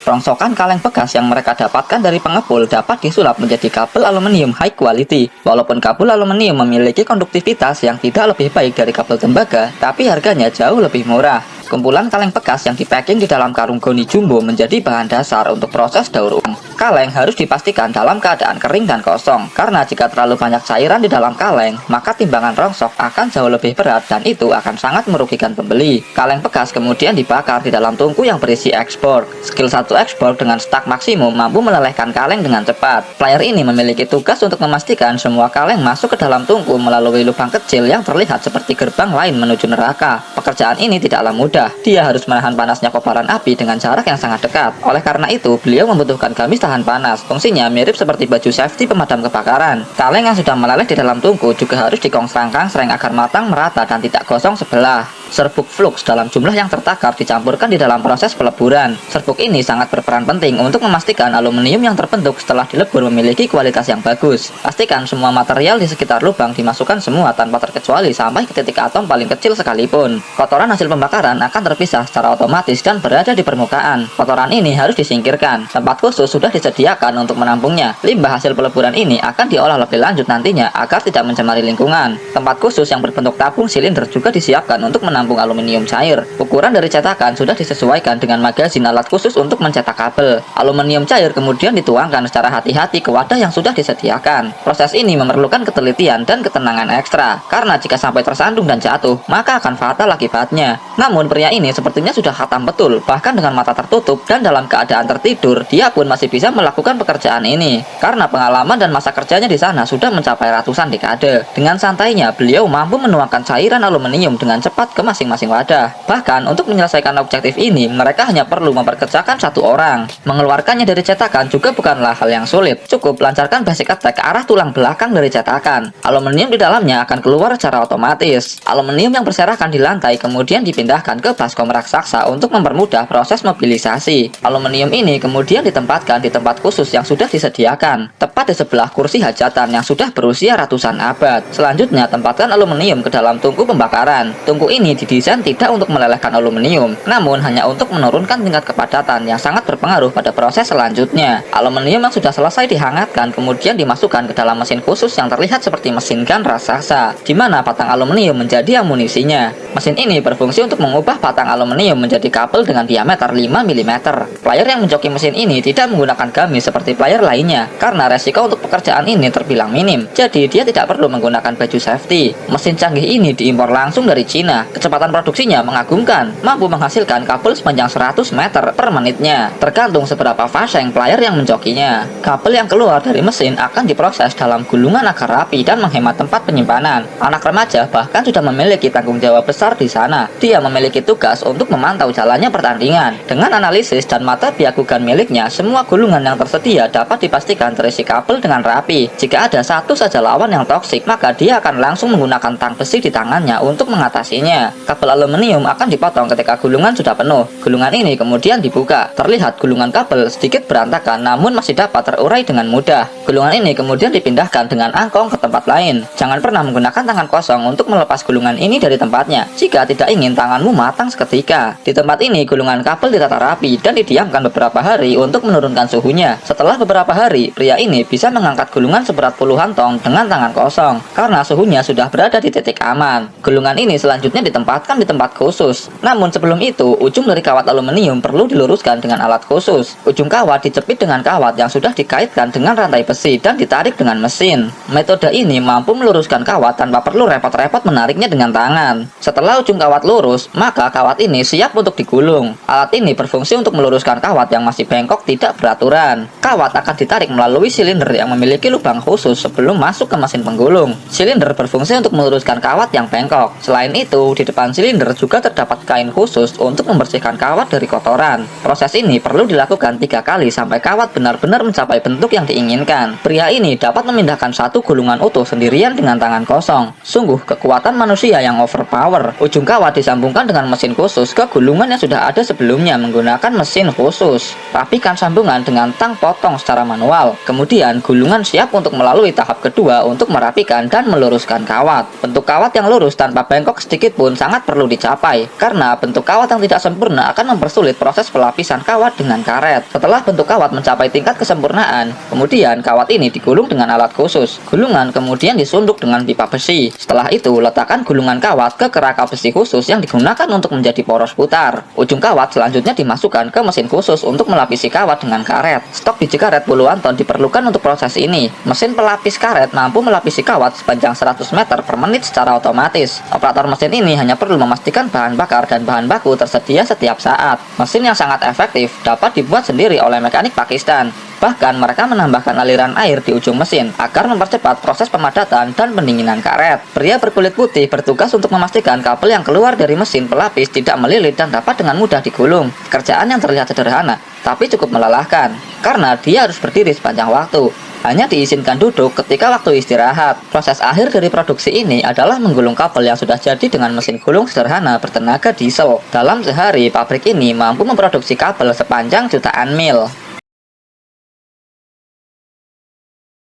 Rongsokan kaleng bekas yang mereka dapatkan dari pengepul dapat disulap menjadi kabel aluminium high quality. Walaupun kabel aluminium memiliki konduktivitas yang tidak lebih baik dari kabel tembaga, tapi harganya jauh lebih murah. Kumpulan kaleng bekas yang dipacking di dalam karung goni jumbo menjadi bahan dasar untuk proses daur ulang. Kaleng harus dipastikan dalam keadaan kering dan kosong, karena jika terlalu banyak cairan di dalam kaleng, maka timbangan rongsok akan jauh lebih berat dan itu akan sangat merugikan pembeli. Kaleng bekas kemudian dibakar di dalam tungku yang berisi ekspor. Skill 1 ekspor dengan stak maksimum mampu melelehkan kaleng dengan cepat. Player ini memiliki tugas untuk memastikan semua kaleng masuk ke dalam tungku melalui lubang kecil yang terlihat seperti gerbang lain menuju neraka. Pekerjaan ini tidaklah mudah. Dia harus menahan panasnya kobaran api dengan jarak yang sangat dekat. Oleh karena itu, beliau membutuhkan gamis tahan panas. Fungsinya mirip seperti baju safety pemadam kebakaran. Kaleng yang sudah meleleh di dalam tungku juga harus dikongsrangkan agar matang, merata, dan tidak gosong sebelah. Serbuk flux dalam jumlah yang tertakar dicampurkan di dalam proses peleburan. Serbuk ini sangat berperan penting untuk memastikan aluminium yang terbentuk setelah dilebur memiliki kualitas yang bagus. Pastikan semua material di sekitar lubang dimasukkan semua tanpa terkecuali sampai ke titik atom paling kecil sekalipun. Kotoran hasil pembakaran akan terpisah secara otomatis dan berada di permukaan. Kotoran ini harus disingkirkan. Tempat khusus sudah disediakan untuk menampungnya. Limbah hasil peleburan ini akan diolah lebih lanjut nantinya agar tidak mencemari lingkungan. Tempat khusus yang berbentuk tabung silinder juga disiapkan untuk menampung aluminium cair. Ukuran dari cetakan sudah disesuaikan dengan magazin alat khusus untuk mencetak kabel. Aluminium cair kemudian dituangkan secara hati-hati ke wadah yang sudah disediakan. Proses ini memerlukan ketelitian dan ketenangan ekstra, karena jika sampai tersandung dan jatuh, maka akan fatal akibatnya. Namun pria ini sepertinya sudah khatam betul, bahkan dengan mata tertutup dan dalam keadaan tertidur, dia pun masih bisa melakukan pekerjaan ini. Karena pengalaman dan masa kerjanya di sana sudah mencapai ratusan dekade. Dengan santainya, beliau mampu menuangkan cairan aluminium dengan cepat ke masing-masing wadah. Bahkan untuk menyelesaikan objektif ini, mereka hanya perlu memperkerjakan satu orang. Mengeluarkannya dari cetakan juga bukanlah hal yang sulit. Cukup lancarkan basic attack ke arah tulang belakang dari cetakan. Aluminium di dalamnya akan keluar secara otomatis. Aluminium yang berserakan di lantai kemudian dipindahkan ke baskom raksasa untuk mempermudah proses mobilisasi. Aluminium ini kemudian ditempatkan di tempat khusus yang sudah disediakan, tepat di sebelah kursi hajatan yang sudah berusia ratusan abad. Selanjutnya, tempatkan aluminium ke dalam tungku pembakaran. Tungku ini didesain tidak untuk melelehkan aluminium, namun hanya untuk menurunkan tingkat kepadatan yang sangat berpengaruh pada proses selanjutnya. Aluminium yang sudah selesai dihangatkan kemudian dimasukkan ke dalam mesin khusus yang terlihat seperti mesin gun raksasa, di mana patang aluminium menjadi amunisinya. Mesin ini berfungsi untuk mengubah patang aluminium menjadi kabel dengan diameter 5 mm. Player yang menjoki mesin ini tidak menggunakan gamis seperti player lainnya, karena resiko untuk pekerjaan ini terbilang minim, jadi dia tidak perlu menggunakan baju safety. Mesin canggih ini diimpor langsung dari Cina. Kecepatan produksinya mengagumkan, mampu menghasilkan kabel sepanjang 100 meter per menitnya, tergantung seberapa faseng player yang menjokinya. Kabel yang keluar dari mesin akan diproses dalam gulungan agar rapi dan menghemat tempat penyimpanan. Anak remaja bahkan sudah memiliki tanggung jawab besar di sana. Dia memiliki tugas untuk memantau jalannya pertandingan. Dengan analisis dan mata biakugan miliknya, semua gulungan yang tersedia dapat dipastikan terisi kabel dengan rapi. Jika ada satu saja lawan yang toksik, maka dia akan langsung menggunakan tang besi di tangannya untuk mengatasinya. Kabel aluminium akan dipotong ketika gulungan sudah penuh. Gulungan ini kemudian dibuka. Terlihat gulungan kabel sedikit berantakan, namun masih dapat terurai dengan mudah. Gulungan ini kemudian dipindahkan dengan angkong ke tempat lain. Jangan pernah menggunakan tangan kosong untuk melepas gulungan ini dari tempatnya, jika tidak ingin tanganmu matang seketika. Di tempat ini, gulungan kabel ditata rapi dan didiamkan beberapa hari untuk menurunkan suhunya. Setelah beberapa hari, pria ini bisa mengangkat gulungan seberat puluhan ton dengan tangan kosong, karena suhunya sudah berada di titik aman. Gulungan ini selanjutnya ditempatkan di tempat khusus. Namun sebelum itu, ujung dari kawat aluminium perlu diluruskan dengan alat khusus. Ujung kawat dijepit dengan kawat yang sudah dikaitkan dengan rantai besi dan ditarik dengan mesin. Metode ini mampu meluruskan kawat tanpa perlu repot-repot menariknya dengan tangan. Setelah ujung kawat lurus, maka kawat ini siap untuk digulung. Alat ini berfungsi untuk meluruskan kawat yang masih bengkok tidak beraturan. Kawat akan ditarik melalui silinder yang memiliki lubang khusus sebelum masuk ke mesin penggulung. Silinder berfungsi untuk meluruskan kawat yang bengkok. Selain itu, di depan silinder juga terdapat kain khusus untuk membersihkan kawat dari kotoran. Proses ini perlu dilakukan 3 kali sampai kawat benar-benar mencapai bentuk yang diinginkan. Pria ini dapat memindahkan satu gulungan utuh sendirian dengan tangan kosong. Sungguh kekuatan manusia yang overpower. Ujung kawat disambungkan dengan mesin khusus ke gulungan yang sudah ada sebelumnya menggunakan mesin khusus. Rapikan sambungan dengan tang potong secara manual. Kemudian gulungan siap untuk melalui tahap kedua untuk merapikan dan meluruskan kawat. Bentuk kawat yang lurus tanpa bengkok sedikit pun sangat perlu dicapai, karena bentuk kawat yang tidak sempurna akan mempersulit proses pelapisan kawat dengan karet. Setelah bentuk kawat mencapai tingkat kesempurnaan, kemudian kawat ini digulung dengan alat khusus. Gulungan kemudian disunduk dengan pipa besi. Setelah itu, letakkan gulungan kawat ke kerangka besi khusus yang digunakan untuk menjadi poros putar. Ujung kawat selanjutnya dimasukkan ke mesin khusus untuk melapisi kawat dengan karet. Stok biji karet puluhan ton diperlukan untuk proses ini. Mesin pelapis karet mampu melapisi kawat sepanjang 100 meter per menit secara otomatis. Operator mesin ini hanya perlu memastikan bahan bakar dan bahan baku tersedia setiap saat. Mesin yang sangat efektif dapat dibuat sendiri oleh mekanik Pakistan. Bahkan mereka menambahkan aliran air di ujung mesin agar mempercepat proses pemadatan dan pendinginan karet. Pria berkulit putih bertugas untuk memastikan kabel yang keluar dari mesin pelapis tidak melilit dan dapat dengan mudah digulung. Pekerjaan yang terlihat sederhana, tapi cukup melelahkan, karena dia harus berdiri sepanjang waktu. Hanya diizinkan duduk ketika waktu istirahat. Proses akhir dari produksi ini adalah menggulung kabel yang sudah jadi dengan mesin gulung sederhana bertenaga diesel. Dalam sehari, pabrik ini mampu memproduksi kabel sepanjang jutaan mil.